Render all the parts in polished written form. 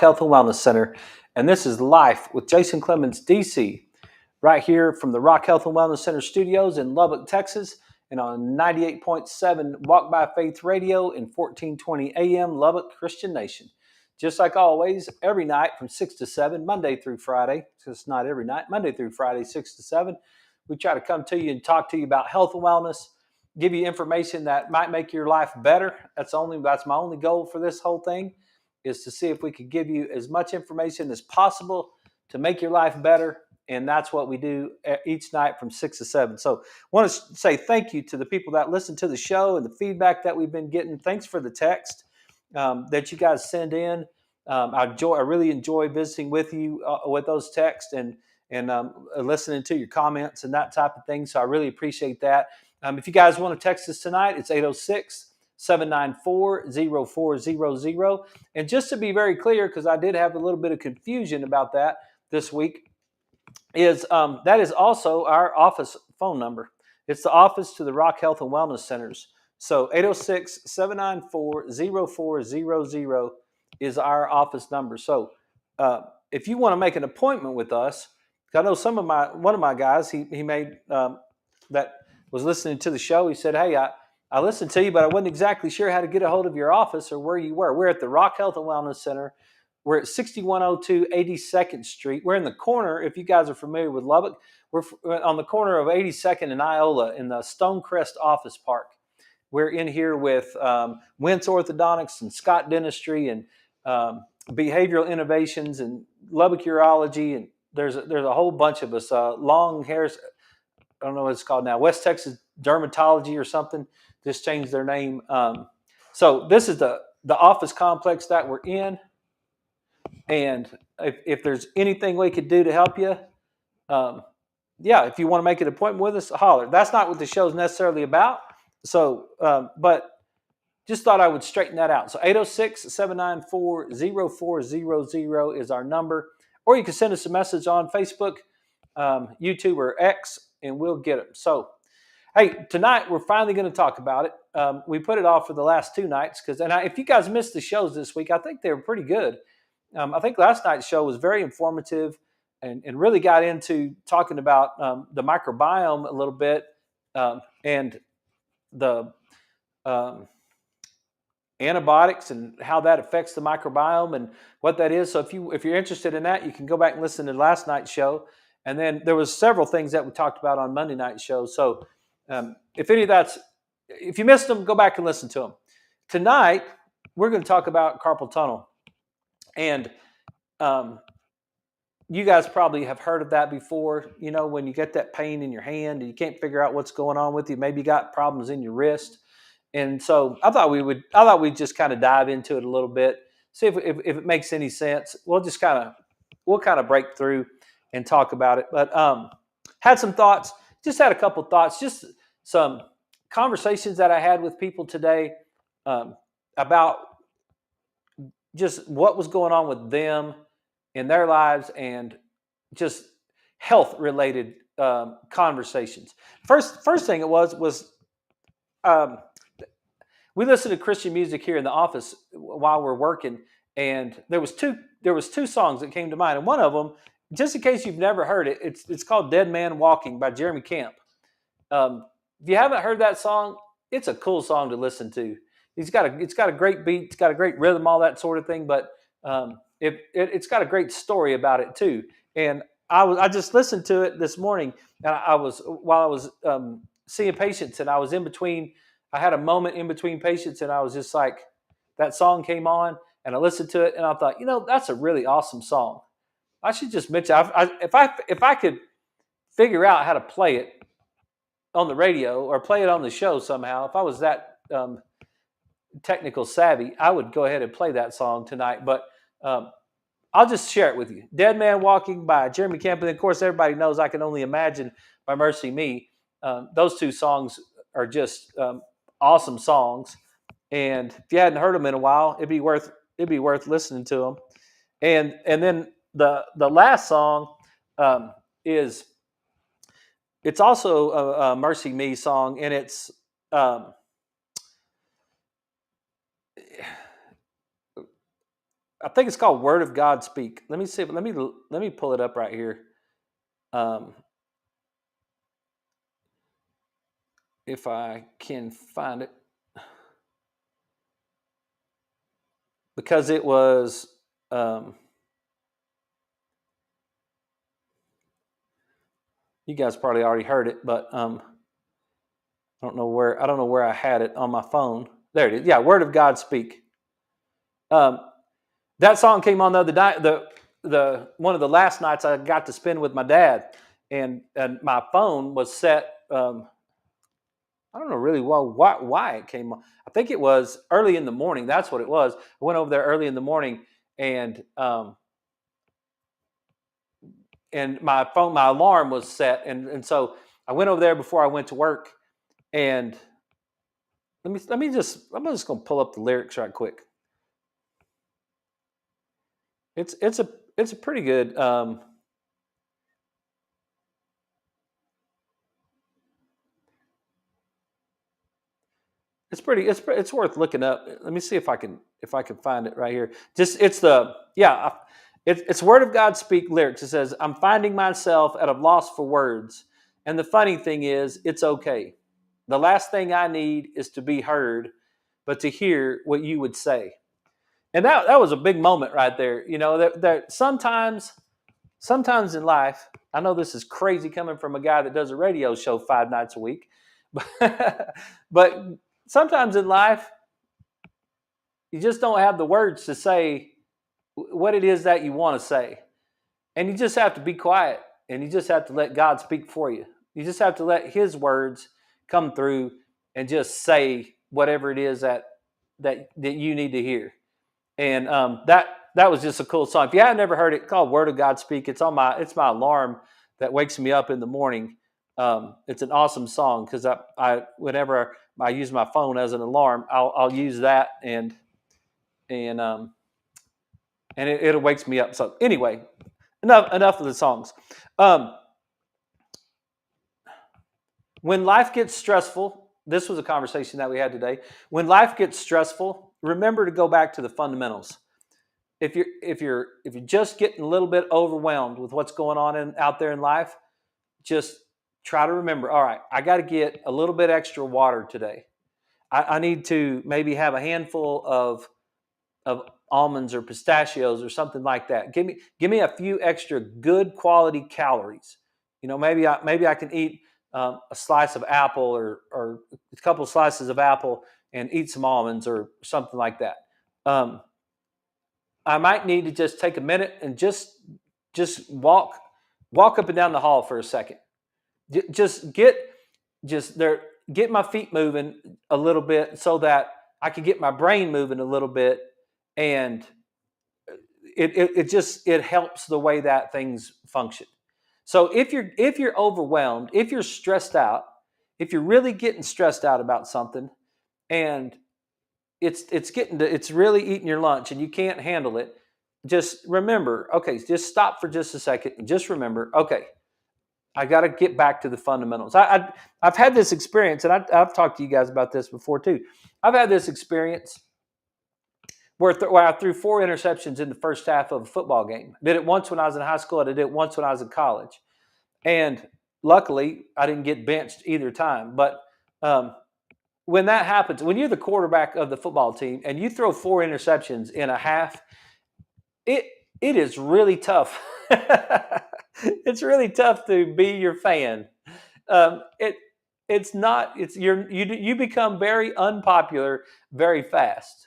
Health and Wellness Center, and this is Life with Jason Clemmons, DC, right here from the Rock Health and Wellness Center studios in Lubbock, Texas, and on 98.7 Walk by Faith Radio and 1420 AM Lubbock Christian Nation. Just like always, every night from 6 to 7, Monday through Friday, so it's not every night, Monday through Friday, 6 to 7, we try to come to you and talk to you about health and wellness, give you information that might make your life better. That's my only goal for this whole thing, is to see if we could give you as much information as possible to make your life better. And that's what we do each night from 6 to 7. So I want to say thank you to the people that listen to the show and the feedback that we've been getting. Thanks for the text that you guys send in. I really enjoy visiting with you with those texts and listening to your comments and that type of thing. So I really appreciate that. If you guys want to text us tonight, it's 806-794-0400. And just to be very clear, because I did have a little bit of confusion about that this week, is that is also our office phone number. It's the office to the Rock Health and Wellness Centers. So 806-794-0400 is our office number. So if you want to make an appointment with us, I know one of my guys, he made that was listening to the show. He said, "Hey, I listened to you, but I wasn't exactly sure how to get a hold of your office or where you were." We're at the Rock Health and Wellness Center. We're at 6102 82nd Street. We're in the corner, if you guys are familiar with Lubbock, we're on the corner of 82nd and Iola in the Stonecrest Office Park. We're in here with Wentz Orthodontics and Scott Dentistry and Behavioral Innovations and Lubbock Urology, and there's a whole bunch of us. Long Hairs, I don't know what it's called now, West Texas Dermatology or something, just changed their name. So this is the office complex that we're in. And if there's anything we could do to help you, if you want to make an appointment with us, holler. That's not what the show's necessarily about. So, but just thought I would straighten that out. So 806-794-0400 is our number. Or you can send us a message on Facebook, YouTube, or X, and we'll get them. So, hey, tonight we're finally going to talk about it. We put it off for the last two nights if you guys missed the shows this week, I think they were pretty good. I think last night's show was very informative and really got into talking about the microbiome a little bit and the antibiotics and how that affects the microbiome and what that is. So if you're interested in that, you can go back and listen to last night's show. And then there was several things that we talked about on Monday night's show. So if you missed them, go back and listen to them. Tonight, we're going to talk about carpal tunnel. And you guys probably have heard of that before. You know, when you get that pain in your hand and you can't figure out what's going on with you, maybe you got problems in your wrist. And so I thought we'd just kind of dive into it a little bit, see if it makes any sense. We'll kind of break through and talk about it. But had some thoughts, just had a couple thoughts, just some conversations that I had with people today about just what was going on with them in their lives and just health related conversations. First thing it was we listen to Christian music here in the office while we're working, and there was two songs that came to mind, and one of them, just in case you've never heard it, it's called "Dead Man Walking" by Jeremy Camp. If you haven't heard that song, it's a cool song to listen to. It's got a great beat, it's got a great rhythm, all that sort of thing, but it's got a great story about it too. And I just listened to it this morning, and while I was seeing patients, and I was in between. I had a moment in between patients, and I was just like, that song came on, and I listened to it, and I thought, that's a really awesome song. I should just mention, if I could figure out how to play it on the radio or play it on the show somehow, if I was that technical savvy, I would go ahead and play that song tonight. But I'll just share it with you. "Dead Man Walking" by Jeremy Camp. And of course, everybody knows "I Can Only Imagine" by Mercy Me. Those two songs are just awesome songs. And if you hadn't heard them in a while, it'd be worth listening to them. And then the last song is, it's also a Mercy Me song, and it's I think it's called Word of God Speak. Let me see. Let me pull it up right here. Um, if I can find it, because it was. You guys probably already heard it, but I don't know where I had it on my phone. There it is. Yeah, Word of God Speak. Um, that song came on the other night. The one of the last nights I got to spend with my dad, and my phone was set. I don't know really well why it came on. I think it was early in the morning. That's what it was. I went over there early in the morning, and my alarm was set, and so I went over there before I went to work, and I'm just gonna pull up the lyrics right quick. It's a pretty good. It's worth looking up. Let me see if I can find it right here. Just it's Word of God Speak lyrics. It says, "I'm finding myself at a loss for words, and the funny thing is, it's okay. The last thing I need is to be heard, but to hear what you would say." And that was a big moment right there. You know that sometimes in life, I know this is crazy coming from a guy that does a radio show 5 nights a week, but sometimes in life, you just don't have the words to say what it is that you want to say. And you just have to be quiet, and you just have to let God speak for you. You just have to let His words come through and just say whatever it is that you need to hear. And that was just a cool song. If you haven't never heard it, it's called Word of God Speak. It's my alarm that wakes me up in the morning. It's an awesome song because I whenever I use my phone as an alarm, I'll use that and it wakes me up. So anyway, enough of the songs. When life gets stressful, this was a conversation that we had today. When life gets stressful, remember to go back to the fundamentals. If you're just getting a little bit overwhelmed with what's going on out there in life, just try to remember, all right, I got to get a little bit extra water today. I need to maybe have a handful of almonds or pistachios or something like that. Give me a few extra good quality calories. You know, maybe I can eat a slice of apple or a couple of slices of apple and eat some almonds or something like that. I might need to just take a minute and just walk up and down the hall for a second. Just get my feet moving a little bit so that I can get my brain moving a little bit, and it helps the way that things function. So if you're overwhelmed, if you're stressed out, if you're really getting stressed out about something, and it's really eating your lunch and you can't handle it, just remember, okay, just stop for just a second and just remember, okay, I got to get back to the fundamentals. I've had this experience, and I've talked to you guys about this before too. I've had this experience where I threw 4 interceptions in the first half of a football game. I did it once when I was in high school. I did it once when I was in college. And luckily, I didn't get benched either time. But when that happens, when you're the quarterback of the football team and you throw 4 interceptions in a half, it is really tough. It's really tough to be your fan. You become very unpopular very fast.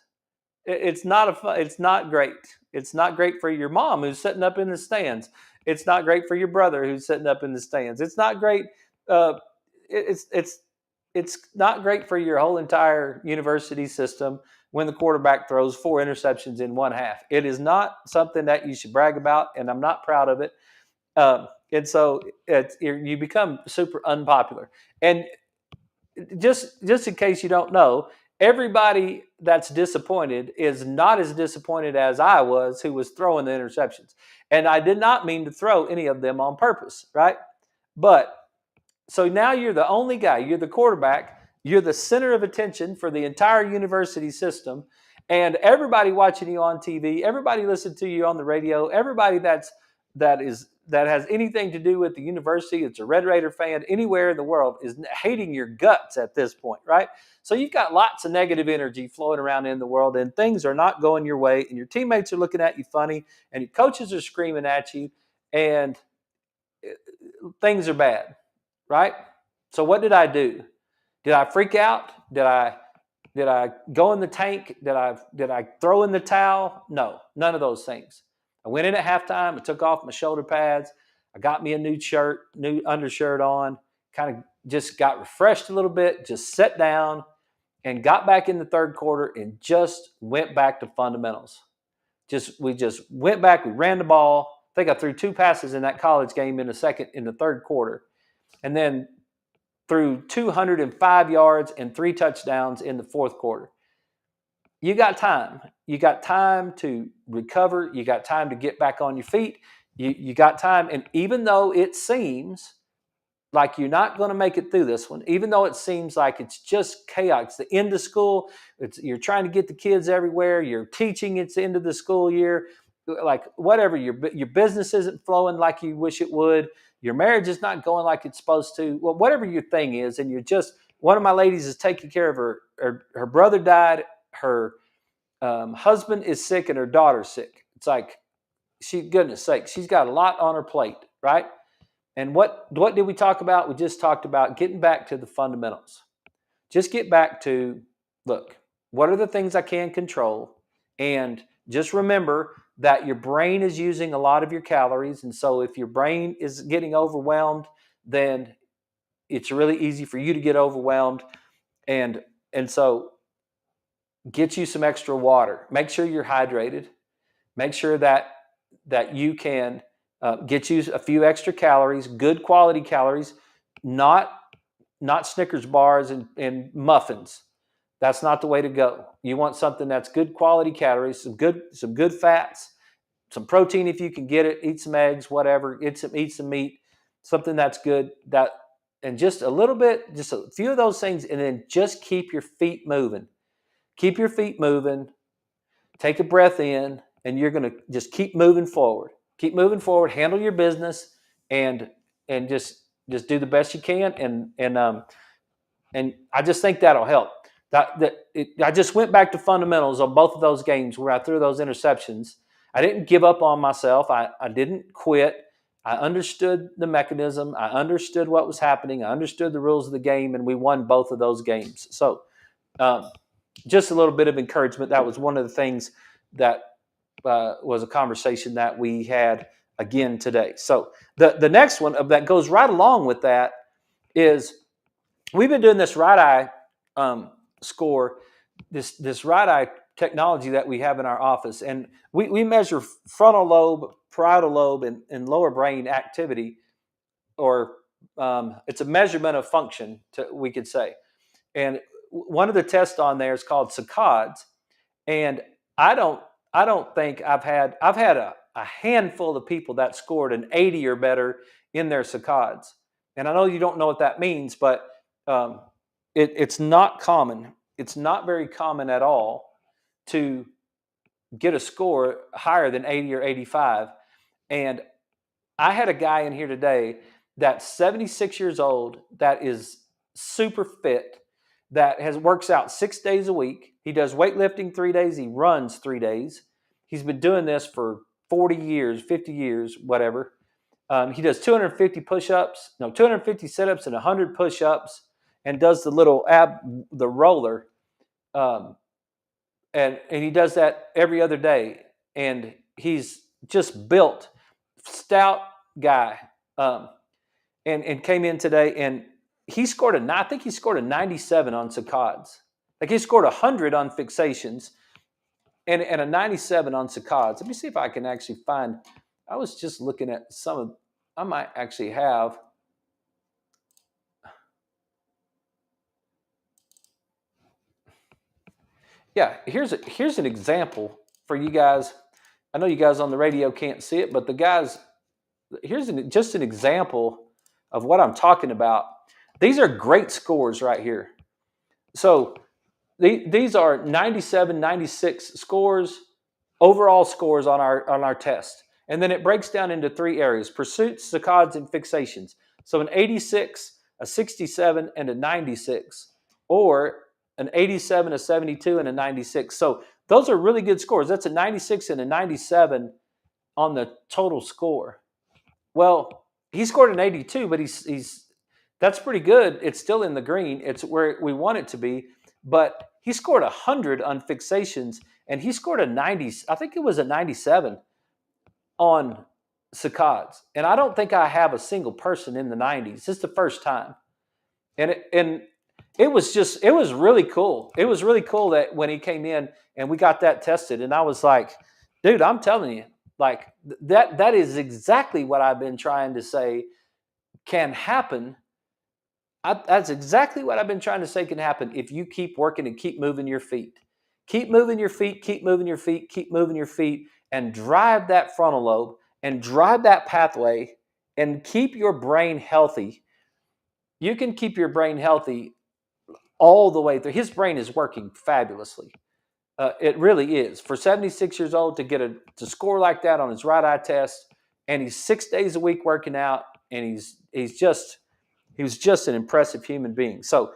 It's not great. It's not great for your mom who's sitting up in the stands. It's not great for your brother who's sitting up in the stands. It's not great. Uh, it's not great for your whole entire university system when the quarterback throws 4 interceptions in one half. It is not something that you should brag about, and I'm not proud of it. And so you become super unpopular. And just in case you don't know, everybody that's disappointed is not as disappointed as I was, who was throwing the interceptions. And I did not mean to throw any of them on purpose, right? But so now you're the only guy, you're the quarterback, you're the center of attention for the entire university system, And everybody watching you on TV, everybody listening to you on the radio, everybody that has anything to do with the university, it's a Red Raider fan anywhere in the world, is hating your guts at this point, right? So you've got lots of negative energy flowing around in the world, and things are not going your way, and your teammates are looking at you funny, and your coaches are screaming at you, and things are bad, right? So what did I do? Did I freak out? Did I go in the tank? Did I throw in the towel? No, none of those things. I went in at halftime. I took off my shoulder pads. I got me a new shirt, new undershirt on, kind of just got refreshed a little bit, just sat down and got back in the third quarter and just went back to fundamentals. We just went back. We ran the ball. I think I threw 2 passes in that college game in the third quarter. And then threw 205 yards and 3 touchdowns in the fourth quarter. You got time. You got time to recover. You got time to get back on your feet. You got time. And even though it seems like you're not going to make it through this one, even though it seems like it's just chaos, it's the end of school, you're trying to get the kids everywhere, you're teaching, it's the end of the school year, like whatever, your business isn't flowing like you wish it would, your marriage is not going like it's supposed to, well, whatever your thing is, and you're just, one of my ladies is taking care of her brother died, her husband is sick, and her daughter's sick. It's like, goodness sake, she's got a lot on her plate, right? And what did we talk about? We just talked about getting back to the fundamentals. Just get back to, look, what are the things I can control? And just remember that your brain is using a lot of your calories. And so if your brain is getting overwhelmed, then it's really easy for you to get overwhelmed. And so get you some extra water. Make sure you're hydrated. Make sure that you can get you a few extra calories, good quality calories, not Snickers bars and muffins. That's not the way to go. You want something that's good quality calories, some good fats, some protein if you can get it. Eat some eggs, whatever. Eat some meat, something that's good. And just a little bit, just a few of those things, and then just keep your feet moving. Keep your feet moving. Take a breath in, and you're going to just keep moving forward. Keep moving forward, handle your business, and just do the best you can, and I just think that'll help. I just went back to fundamentals on both of those games where I threw those interceptions. I didn't give up on myself. I didn't quit. I understood the mechanism. I understood what was happening. I understood the rules of the game, and we won both of those games. So just a little bit of encouragement. That was one of the things that was a conversation that we had again today. So the next one that goes right along with that is we've been doing this right eye score, this right eye technology that we have in our office, and we measure frontal lobe, parietal lobe, and lower brain activity, or it's a measurement of function, we could say. And one of the tests on there is called saccades, and I don't think I've had a handful of people that scored an 80 or better in their saccades. And I know you don't know what that means, but it's not common. It's not very common at all to get a score higher than 80 or 85. And I had a guy in here today that's 76 years old, that is super fit, that works out 6 days a week. He does weightlifting 3 days. He runs 3 days. He's been doing this for 40 years, 50 years, whatever. He does 250 push-ups, 250 sit-ups and 100 push-ups, and does the little the roller. And he does that every other day. And he's just built, stout guy. And came in today, and he scored I think he scored a 97 on saccades. Like, he scored 100 on fixations and a 97 on saccades. Let me see if I can actually find. I was just looking at I might actually have. Yeah, here's an example for you guys. I know you guys on the radio can't see it, but the guys, here's just an example of what I'm talking about. These are great scores right here. So these are 97, 96 scores, overall scores on our test. And then it breaks down into three areas: pursuits, saccades, and fixations. So an 86, a 67, and a 96, or an 87, a 72, and a 96. So those are really good scores. That's a 96 and a 97 on the total score. Well, he scored an 82, but he's that's pretty good. It's still in the green. It's where we want it to be. But he scored 100 on fixations, and he scored a 90. I think it was a 97 on saccades. And I don't think I have a single person in the 90s. It's the first time. And it was really cool. It was really cool that when he came in and we got that tested, and I was like, dude, I'm telling you, like that is exactly what I've been trying to say can happen. That's exactly what I've been trying to say can happen if you keep working and keep moving your feet. Keep moving your feet, keep moving your feet, keep moving your feet, and drive that frontal lobe and drive that pathway and keep your brain healthy. You can keep your brain healthy all the way through. His brain is working fabulously. It really is. For 76 years old to get to score like that on his right eye test, and he's 6 days a week working out, and he was just an impressive human being. So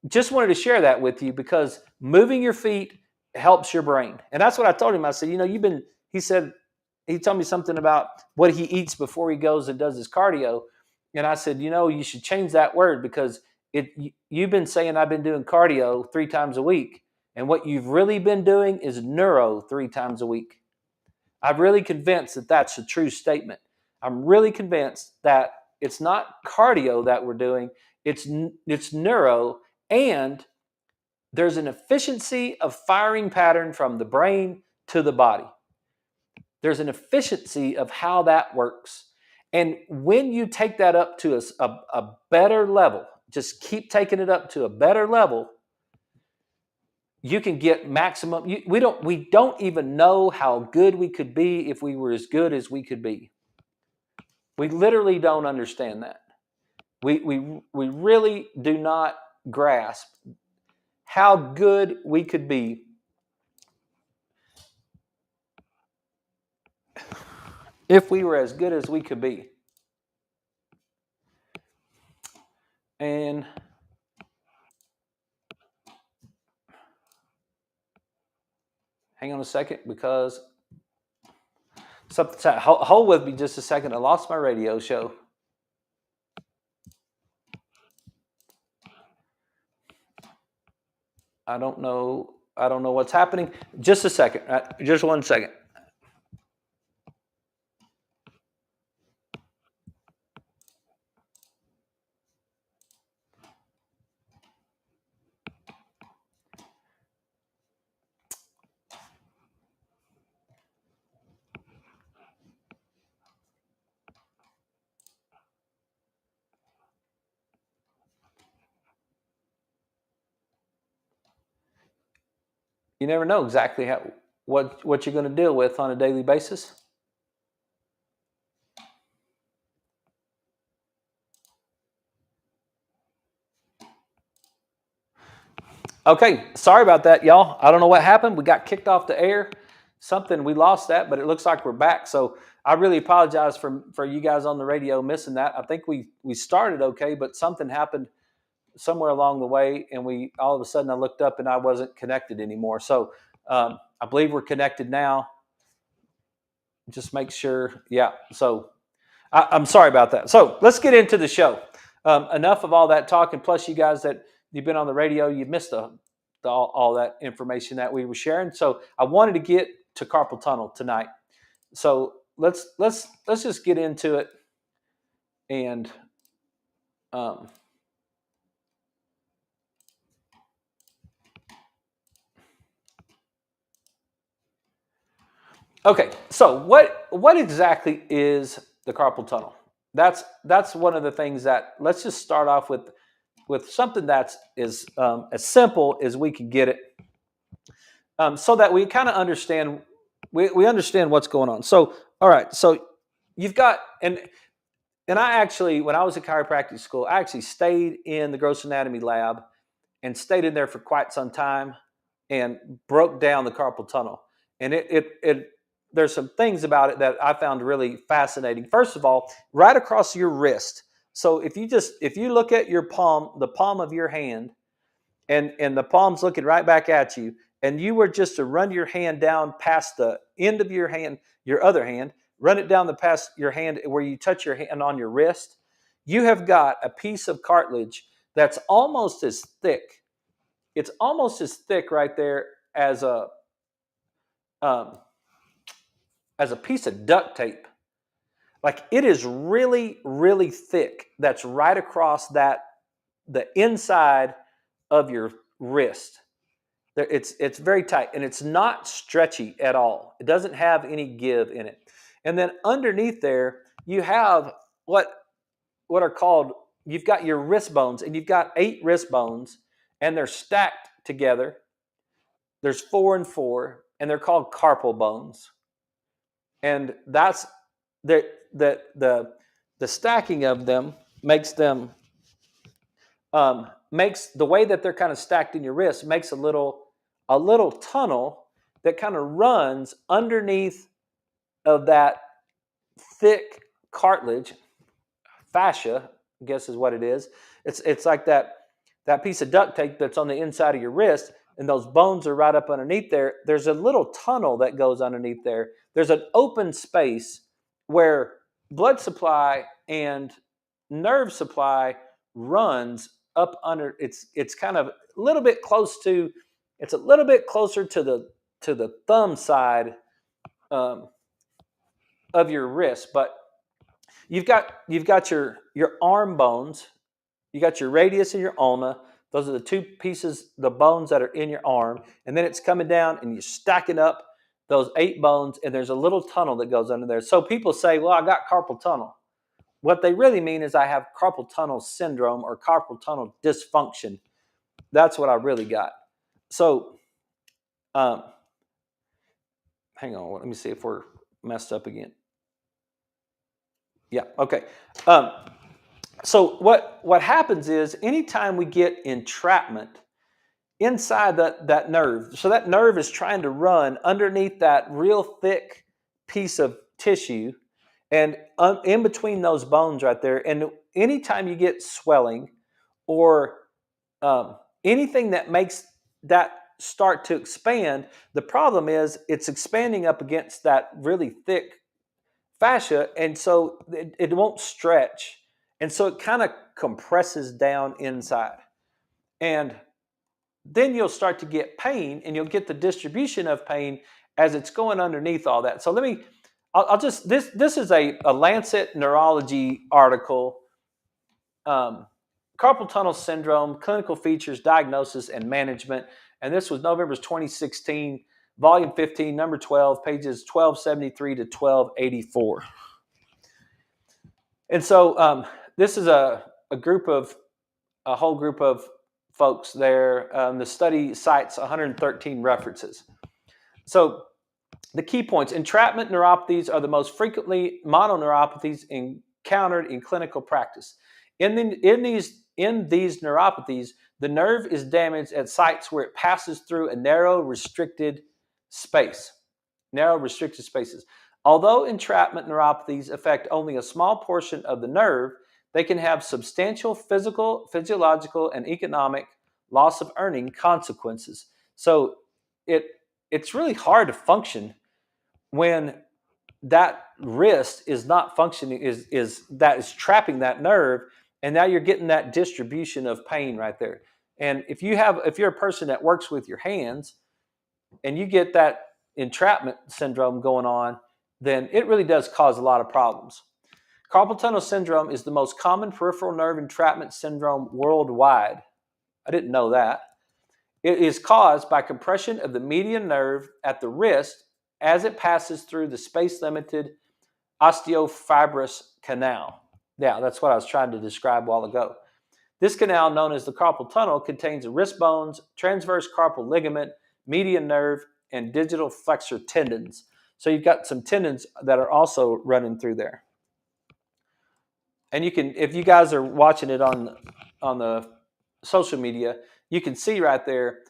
just wanted to share that with you because moving your feet helps your brain. And that's what I told him. I said, he told me something about what he eats before he goes and does his cardio. And I said, you should change that word because you've been saying I've been doing cardio 3 times a week. And what you've really been doing is neuro 3 times a week. I'm really convinced that that's a true statement. I'm really convinced that it's not cardio that we're doing. It's neuro, and there's an efficiency of firing pattern from the brain to the body. There's an efficiency of how that works. And when you take that up to a better level, just keep taking it up to a better level, you can get maximum. We don't even know how good we could be if we were as good as we could be. We literally don't understand that. We really do not grasp how good we could be if we were as good as we could be. And hang on a second because something. Hold with me just a second. I lost my radio show. I don't know what's happening. Just a second. Just 1 second. You never know exactly what you're going to deal with on a daily basis. Okay, sorry about that, y'all. I don't know what happened. We got kicked off the air. We lost that, but it looks like we're back. So I really apologize for you guys on the radio missing that. I think we started okay, but something happened somewhere along the way, and all of a sudden I looked up and I wasn't connected anymore. So I believe we're connected now. Just make sure. Yeah. So I'm sorry about that. So let's get into the show. Enough of all that talking. Plus, you guys that you've been on the radio, you've missed all that information that we were sharing. So I wanted to get to carpal tunnel tonight. So let's just get into it. And okay. So what exactly is the carpal tunnel? That's one of the things that let's just start off with something that's as simple as we can get it, so that we kind of understand we understand what's going on. So all right, so you've got and I actually, when I was at chiropractic school, I actually stayed in the gross anatomy lab, and stayed in there for quite some time and broke down the carpal tunnel. And there's some things about it that I found really fascinating. First of all, right across your wrist. So if you look at your palm, the palm of your hand, and the palm's looking right back at you, and you were just to run your hand down past the end of your hand, your other hand, run it down the past your hand where you touch your hand on your wrist, you have got a piece of cartilage that's almost as thick. It's almost as thick right there um, as a piece of duct tape. Like, it is really, really thick. That's right across the inside of your wrist. It's very tight, and it's not stretchy at all. It doesn't have any give in it. And then underneath there, you have what are called, you've got your wrist bones, and you've got 8 wrist bones, and they're stacked together. There's 4 and 4, and they're called carpal bones. And that's the stacking of them makes them makes the way that they're kind of stacked in your wrist makes a little tunnel that kind of runs underneath of that thick cartilage, fascia, I guess is what it is. It's like that piece of duct tape that's on the inside of your wrist, and those bones are right up underneath there. There's a little tunnel that goes underneath there. There's an open space where blood supply and nerve supply runs up under. It's kind of a little bit close to. It's a little bit closer to the thumb side of your wrist, but you've got your arm bones. You got your radius and your ulna. Those are the 2 pieces, the bones that are in your arm, and then it's coming down, and you're stacking up those 8 bones, and there's a little tunnel that goes under there. So people say, "Well, I got carpal tunnel." What they really mean is I have carpal tunnel syndrome or carpal tunnel dysfunction. That's what I really got. So, hang on. Let me see if we're messed up again. Yeah. Okay. So what happens is anytime we get entrapment inside that nerve, so that nerve is trying to run underneath that real thick piece of tissue and in between those bones right there. And anytime you get swelling or anything that makes that start to expand, the problem is it's expanding up against that really thick fascia, and so it won't stretch. And so it kind of compresses down inside. And then you'll start to get pain, and you'll get the distribution of pain as it's going underneath all that. So I'll just, this is a Lancet Neurology article, carpal tunnel syndrome, clinical features, diagnosis, and management. And this was November 2016, volume 15, number 12, pages 1273 to 1284. And so this is a whole group of folks there. The study cites 113 references. So the key points: entrapment neuropathies are the most frequently mononeuropathies encountered in clinical practice. In these neuropathies, the nerve is damaged at sites where it passes through a narrow, restricted spaces. Although entrapment neuropathies affect only a small portion of the nerve, they can have substantial physical, physiological, and economic loss of earning consequences. So it's really hard to function when that wrist is not functioning, is trapping that nerve, and now you're getting that distribution of pain right there. And if you're a person that works with your hands and you get that entrapment syndrome going on, then it really does cause a lot of problems. Carpal tunnel syndrome is the most common peripheral nerve entrapment syndrome worldwide. I didn't know that. It is caused by compression of the median nerve at the wrist as it passes through the space-limited osteofibrous canal. Yeah, that's what I was trying to describe a while ago. This canal, known as the carpal tunnel, contains the wrist bones, transverse carpal ligament, median nerve, and digital flexor tendons. So you've got some tendons that are also running through there. And you can, if you guys are watching it on the social media, you can see right there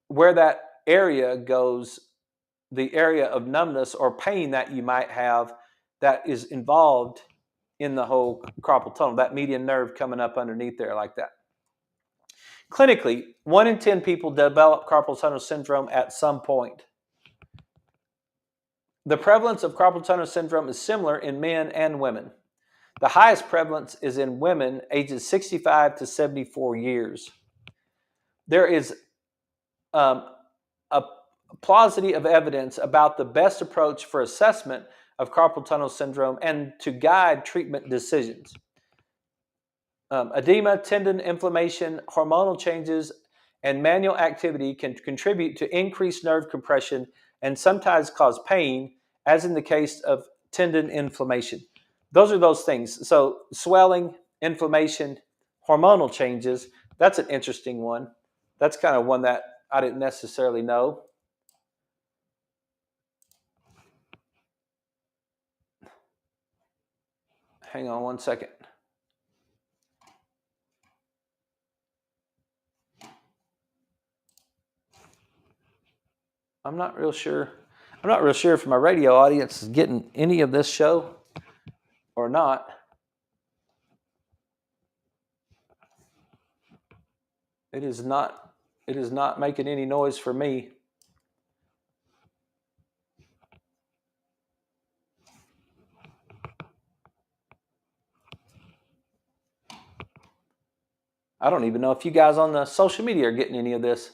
where that area goes, the area of numbness or pain that you might have that is involved in the whole carpal tunnel, that median nerve coming up underneath there like that. Clinically, 1 in 10 people develop carpal tunnel syndrome at some point. The prevalence of carpal tunnel syndrome is similar in men and women. The highest prevalence is in women ages 65 to 74 years. There is a paucity of evidence about the best approach for assessment of carpal tunnel syndrome and to guide treatment decisions. Edema, tendon inflammation, hormonal changes, and manual activity can contribute to increased nerve compression and sometimes cause pain, as in the case of tendon inflammation. Those are those things. So swelling, inflammation, hormonal changes, that's an interesting one. That's kind of one that I didn't necessarily know. Hang on one second. I'm not real sure if my radio audience is getting any of this show or not. It is not making any noise for me. I don't even know if you guys on the social media are getting any of this.